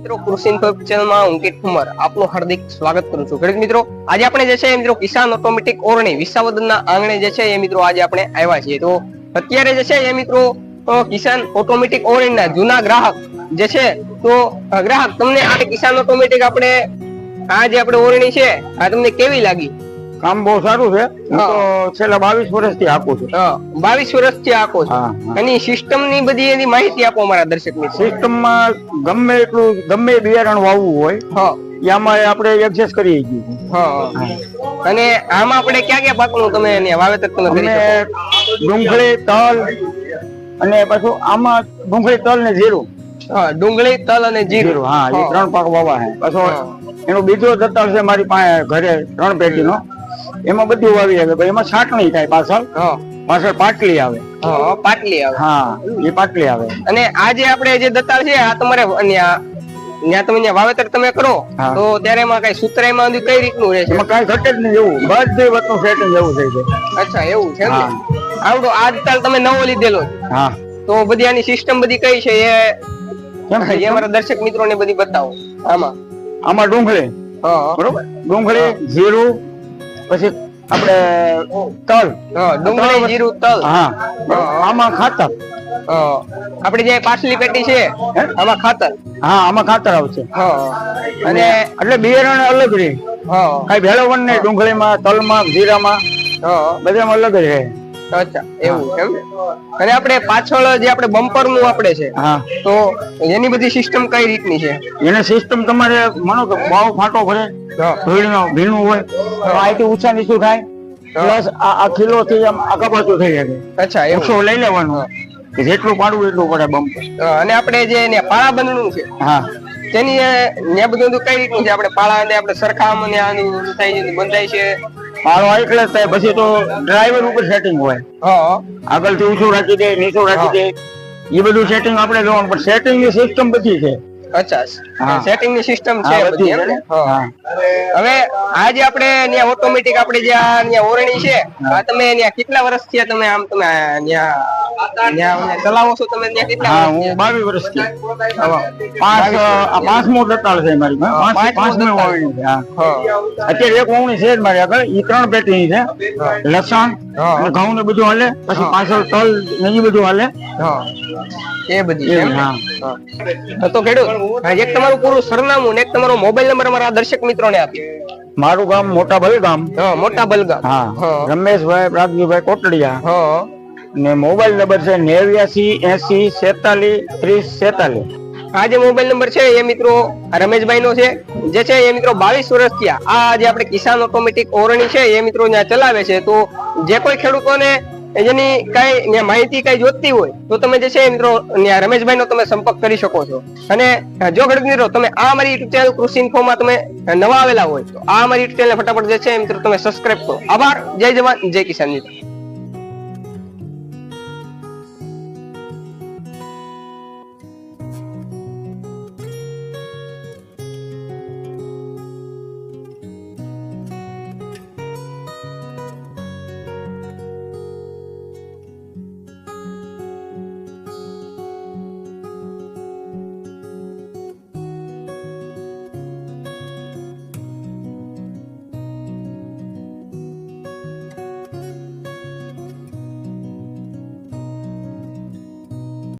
મિત્રો કૃષિ ઇન્ફો ચેનલમાં હું કિટ ઠુમર આપનું હાર્દિક સ્વાગત કરું છું। ખેડૂત મિત્રો આજે આપણે જે છે મિત્રો કિસાન ઓટોમેટિક ઓરણી વિસાવદરના આંગણે જે છે એ મિત્રો આજે આપણે આવ્યા છીએ। તો અત્યારે જે છે એ મિત્રો કિસાન ઓટોમેટિક ઓરણીના જૂના ગ્રાહક જે છે તો ગ્રાહક તમને આ કિસાન ઓટોમેટિક આપણે આ જે આપણે ઓરણી છે આ તમને કેવી લાગી? કામ બહુ સારું છે। હું તો છેલ્લા 22 વર્ષથી આપું છું। 22 વર્ષથી આપો છો। એની સિસ્ટમ ની બધી એની માહિતી આપો અમારા દર્શક મિત્રો। સિસ્ટમ માં ગમે એટલું ગમે બિયારણ વાવવું હોય એમાં આપણે એડજસ્ટ કરી શકીએ। અને આમાં આપણે ક્યાં ક્યાં પાકનું તમે વાવેતર તમે કરી શકો? ડુંગળી, તલ અને પાછું આમાં ડુંગળી, તલ ને જીરું। ડુંગળી, તલ અને જીરું, હા, એ 3 પાક વાવા છે। પાછો એનો બીજો દત્તાળ છે મારી પાસે ઘરે 3 પેટીનો, એમાં બધું વાવી આવે। એમાં છાટણી થાય, પાછળ પાટલી આવે। પાટલી આવે, હા, એ પાટલી આવે। અને આ જે આપણે જે દત્તાળ છે આ તમારે ત્યાં તમે વાવેતર તમે કરો તો ત્યારે એમાં કઈ સૂત્ર એમાં કઈ રીતનું રહે છે? એમાં કઈ ઘટે જ નહીં, એવું બધી વસ્તુ સેટિંગ એવું થઈ જાય। અચ્છા, એવું છે ને? આવડો આ દત્તાળ તમે નવો લીધેલો? હા। તો બધી આની સિસ્ટમ બધી કઈ છે એ અમારા દર્શક મિત્રો ને બધી બતાવો। આમાં ડુંગળી, બરોબર, ડુંગળી, જીરું, પછી આપણે તલ, ડુંગળી, જીરું, તલ, હા, આમાં ખાતર, આપણે જે પાછલી પેટી છે આમાં ખાતર, હા, આમાં ખાતર આવશે। અને એટલે બિયારણ અલગ રહે, કઈ ભેળવણ નહીં, ડુંગળીમાં, તલમાં, જીરામાં બધામાં અલગ જ રહે। અચ્છા, એવું છે એમ? અને આપણે પાછળ જે આપણે બમ્પર નું આપણે છે તો એની બધી સિસ્ટમ કઈ રીતની છે? એને સિસ્ટમ તમારે માનો કે ભાવ ફાટો ભરે, ભીનું હોય તો આઈથી ઊંચા નીચું થાય, પ્લસ આ કિલો થી આમ આગા પાછું થઈ જાય। અચ્છા, એવું લઈ લેવાનું, જેટલું પાડવું એટલું પડે બમ્પર। અને આપણે જે પાળા બંધનું છે તેની ને બધું કઈ રીતનું છે? આપણે પાળા આપણે સરખામાં બંધાય છે? પાળો એટલે થાય, પછી તો ડ્રાઈવર ઉપર સેટિંગ હોય, આગળથી ઊંચું રાખી દે, નીચું રાખી દે, એ બધું સેટિંગ આપણે જોવાનું, પણ સેટિંગ ની સિસ્ટમ બધી છે। અચ્છા, સેટિંગ ની સિસ્ટમ છે બધી એમ ને? હવે આ જે આપણે ત્યાં ઓટોમેટિક આપણે જે આ ઓરણી છે આ તમે ત્યાં કેટલા વર્ષથી તમે આમ તમે ત્યાં ચલાવો છો? તમે ત્યાં કેટલા? હું 22 વર્ષથી, 5મો દત્તાળ છે મારી, 5મી ઓરણી છે। અત્યારે એક ઓરણી છે જ મારી આગળ, એ 3 પેટીની છે, લસણ ઘઉં ને બધું હાલે, પછી પાછળ તલ ને એ બધું હાલે, એ બધી તો ખેડૂત એક તમારું પૂરું સરનામું ને એક તમારો મોબાઈલ નંબર અમારા દર્શક મિત્રોને આપીએ। મારું ગામ મોટા બલગામ, મોટા બલગામ, રમેશભાઈ પ્રાગજીભાઈ કોટડિયા, ને મોબાઈલ નંબર છે 8980463046। આ જે મોબાઈલ નંબર છે એ મિત્રો રમેશભાઈ નો છે, જે છે એ મિત્રો 22 વર્ષથી આ જે આપણે કિસાન ઓટોમેટિક ઓરણી છે એ મિત્રો ત્યાં ચલાવે છે। તો જે કોઈ ખેડૂતોને જેની કઈ માહિતી કઈ જોતી હોય તો તમે જે છે મિત્રો રમેશભાઈ નો તમે સંપર્ક કરી શકો છો। અને જો ખેડૂત મિત્રો તમે આ અમારી યુટ્યુબ ચેનલ કૃષિ ઇન્ફોમાં તમે નવા આવેલા હોય તો આ અમારી યુટ્યુબ ચેનલ ફટાફટ જે છે મિત્રો તમે સબસ્ક્રાઇબ કરો। આભાર, જય જવાન, જય કિસાન મિત્રો।